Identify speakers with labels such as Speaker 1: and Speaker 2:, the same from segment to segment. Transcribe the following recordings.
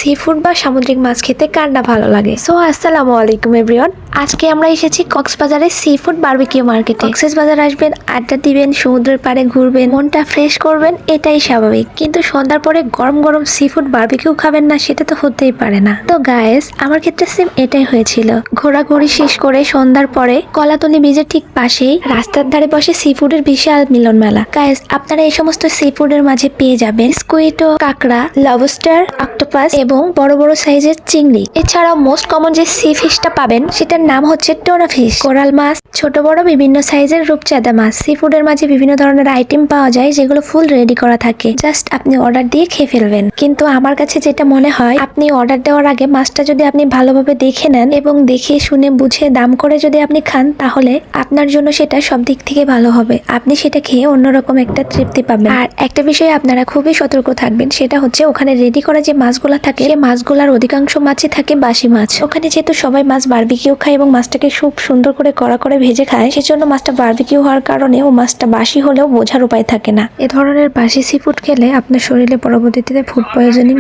Speaker 1: Sea food বা সামুদ্রিক মাছ খেতে কার না ভালো লাগে। সো আসসালামু আলাইকুম এভরিওয়ান, আজকে আমরা এসেছি কক্সবাজারের সি ফুড বারবিকিউ মার্কেটে। কক্সবাজার আসবেন, আড্ডা দিবেন, সমুদ্রের পাড়ে ঘুরবেন, মনটা ফ্রেশ করবেন, এটাই স্বাভাবিক। কিন্তু সন্ধ্যার পরে গরম গরম সি ফুড বারবিকিউ খাবেন না, সেটা তো হতেই পারে না। তো গাইস, আমার ক্ষেত্রে সেম এটাই হয়েছিল। ঘোরাঘুরি শেষ করে সন্ধ্যার পরে কলাতলি বীজের ঠিক পাশেই রাস্তার ধারে বসে সি ফুডের বিশাল মিলন মেলা। গাইস, আপনারা এই সমস্ত সি ফুডের মাঝে পেয়ে যাবেন স্কুইড, কাঁকড়া, লবস্টার, অক্টোপাস এবং বড় বড় সাইজের চিংড়ি। এছাড়াও মোস্ট কমন যে সি ফিশটা পাবেন সেটার নাম হচ্ছে টোনা ফিশ। কোরাল মাছ, ছোট বড় বিভিন্ন সাইজের রূপচাঁদা মাছ। সি ফুডের মাঝে বিভিন্ন ধরনের আইটেম পাওয়া যায় যেগুলো ফুল রেডি করা থাকে, জাস্ট আপনি অর্ডার দিয়ে খেয়ে ফেলবেন। কিন্তু আমার কাছে যেটা মনে হয়, আপনি অর্ডার দেওয়ার আগে মাছটা যদি আপনি ভালোভাবে দেখে নেন এবং দেখে শুনে বুঝে দাম করে যদি আপনি খান, তাহলে আপনার জন্য সেটা সব দিক থেকে ভালো হবে। আপনি সেটা খেয়ে অন্যরকম একটা তৃপ্তি পাবেন। আর একটা বিষয়ে আপনারা খুবই সতর্ক থাকবেন, সেটা হচ্ছে ওখানে রেডি করা যে মাছগুলা থাকে, সে মাছগুলার অধিকাংশ মাছই থাকে বাসি মাছ। ওখানে যেহেতু সবাই মাছ বারবিকিউ খায় এবং মাছটাকে খুব সুন্দর করে কড়া করে ভেজে খায়, সেজন্য মাছটা বারবিকিউ হওয়ার কারণে ও মাছটা বাসি হলেও বোঝার উপায় থাকে না। এ ধরনের বাসি সি ফুড খেলে আপনার শরীরে পরবর্তীতে ফুড পয়জনিং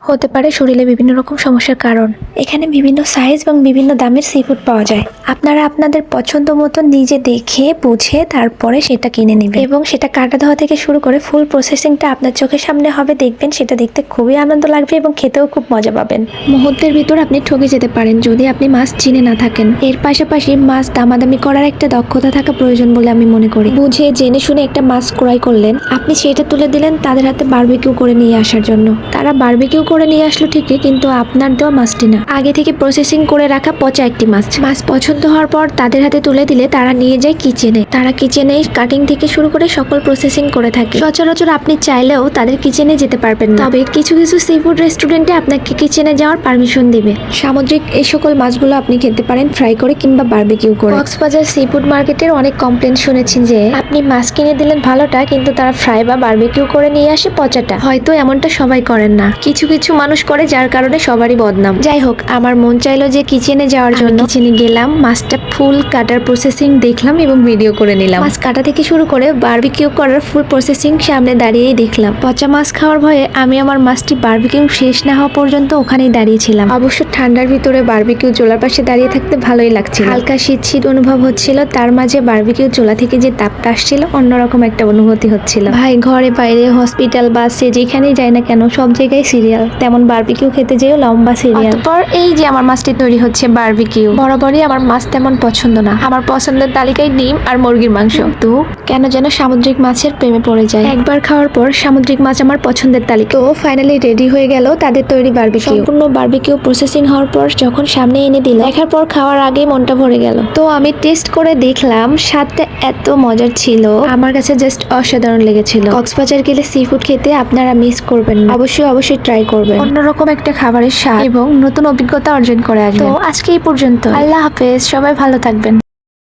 Speaker 1: হতে পারে শরীরে বিভিন্ন রকম সমস্যার কারণ। এখানে বিভিন্ন সাইজ এবং বিভিন্ন দামের সি ফুড পাওয়া যায়। আপনারা আপনাদের পছন্দ মতো নিজে দেখে বুঝে তারপরে সেটা কিনে নেবেন এবং সেটা কাটা ধোয়া থেকে শুরু করে ফুল প্রসেসিংটা আপনার চোখের সামনে হবে। দেখবেন সেটা দেখতে খুবই আনন্দ লাগবে এবং খেতেও খুব মজা পাবেন। মুহূর্তের ভিতর আপনি ঠকে যেতে পারেন যদি আপনি মাছ চিনে না থাকেন। এর পাশাপাশি মাছ দামাদামি করার একটা দক্ষতা থাকা প্রয়োজন বলে আমি মনে করি। বুঝে জেনে শুনে একটা মাছ ক্রয় করলেন, আপনি সেটা তুলে দিলেন তাদের হাতে বারবিকিউ করে নিয়ে আসার জন্য। তারা বারবিকিউ করে নিয়ে আসলো ঠিকই, কিন্তু আপনার দেওয়া মাছটি না, আগে থেকে প্রসেসিং করে রাখা পচা একটি মাছ। মাছ পছন্দ হওয়ার পর তাদের হাতে তুলে দিলে তারা নিয়ে যায় কিচেনে। তারা কিচেনে কাটিং থেকে শুরু করে সকল প্রসেসিং করে থাকে। সচরাচর আপনি চাইলেও তাদের কিচেনে যেতে পারবেন না, তবে কিছু কিছু সি ফুড রেস্টুরেন্টে আপনাকে কিচেনে যাওয়ার পারমিশন দিবে। সামুদ্রিক এই সকল মাছগুলো আপনি খেতে পারেন ফ্রাই করে কিংবা বারবিকিউ করে। কক্সবাজার সি ফুড মার্কেটের অনেক কমপ্লেন শুনেছি যে আপনি মাছ কিনে দিলেন ভালোটা, কিন্তু তারা ফ্রাই বা বারবিকিউ করে নিয়ে আসে পচাটা। হয়তো এমনটা সবাই করেন না, কিছু কিছু মানুষ করে, যার কারণে সবারই বদনাম। যাই হোক, আমার মন চাইলো যে কিচেনে যাওয়ার জন্য কিচেনে গেলাম, মাছটা ফুল কাটার প্রসেসিং দেখলাম এবং ভিডিও করে নিলাম। মাছ কাটা থেকে শুরু করে বারবিকিউ করার ফুল প্রসেসিং সামনে দাঁড়িয়েই দেখলাম। পচা মাছ খাওয়ার ভয়ে আমি আমার মাছটি বারবিকিউ শেষ না হওয়া পর্যন্ত ওখানেই দাঁড়িয়েছিলাম। অবশ্য ঠান্ডার ভিতরে বারবিকিউ চুলার পাশে দাঁড়িয়ে থাকতে ভালোই লাগছিল। হালকা শীত শীত অনুভব হচ্ছিল, তার মাঝে বারবিকিউ চুলা থেকে যে তাপটা আসছিল অন্যরকম একটা অনুভূতি হচ্ছিল। ভাই, ঘরে বাইরে হসপিটাল বাসে যেখানেই যাই না কেন সব জায়গায় সিরিয়াল, তেমন বারবিকিউ খেতে যেও লম্বা সিরিয়াল। তারপর এই যে আমার মাছটি তৈরি হচ্ছে বারবিকিউ। বরাবরই আমার মাছ তেমন পছন্দ না, আমার পছন্দের তালিকায় ডিম আর মুরগির মাংস। তো কেন যেন সামুদ্রিক মাছের প্রেমে পড়ে যায়। একবার খাওয়ার পর সামুদ্রিক মাছ আমার পছন্দের তালিকা। তো ফাইনালি রেডি হয়ে গেল তাদের তৈরি বারবিকিউ। সম্পূর্ণ বারবিকিউ প্রসেসিং হওয়ার পর যখন সামনে এনে দিল, দেখার পর খাওয়ার আগে মনটা ভরে গেল। তো আমি টেস্ট করে দেখলাম, স্বাদটা এত মজার ছিল, আমার কাছে জাস্ট অসাধারণ লেগেছিল। কক্সবাজার গেলে সি ফুড খেতে আপনারা মিস করবেন না, অবশ্যই ট্রাই করবেন। অন্যরকম একটা খাবারের স্বাদ এবং নতুন অভিজ্ঞতা অর্জন করে আসবেন। তো আজকে এই পর্যন্ত, আল্লাহ হাফেজ, সবাই ভালো থাকবেন।